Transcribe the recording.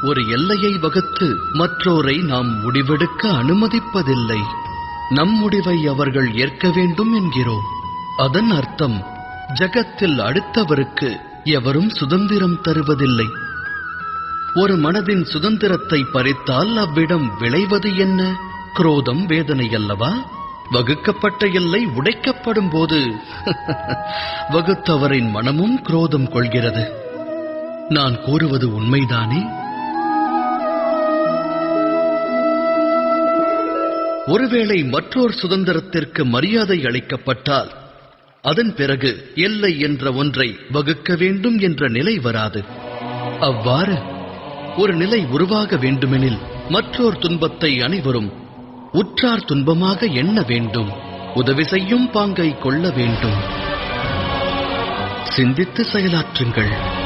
ஒரு எல்லையை வகுத்து மற்றோரை நாம் முடிவெடுக்க அனுமதிப்பதில்லை. நம் முடிவை அவர்கள் ஏற்க வேண்டும் என்கிறோம். அதன் அர்த்தம் ஜகத்தில் அடுத்தவருக்கு எவரும் சுதந்திரம் தருவதில்லை. ஒரு மனதின் சுதந்திரத்தை பறித்தால் அவ்விடம் விளைவது என்ன? குரோதம், வேதனை அல்லவா? வகுக்கப்பட்ட எல்லை உடைக்கப்படும் போது வகுத்தவரின் மனமும் குரோதம் கொள்கிறது. நான் கூறுவது உண்மைதானே? ஒருவேளை மற்றொரு சுதந்திரத்திற்கு மரியாதை அளிக்கப்பட்டால் அதன் பிறகு எல்லை என்ற ஒன்றை வகுக்க வேண்டும் என்ற நிலை வராது. அவ்வாறு ஒரு நிலை உருவாக வேண்டுமெனில் மற்றோர் துன்பத்தை அனைவரும் உற்றார் துன்பமாக எண்ண வேண்டும். உதவி செய்யும் பாங்கை கொள்ள வேண்டும். சிந்தித்து செயலாற்றுங்கள்.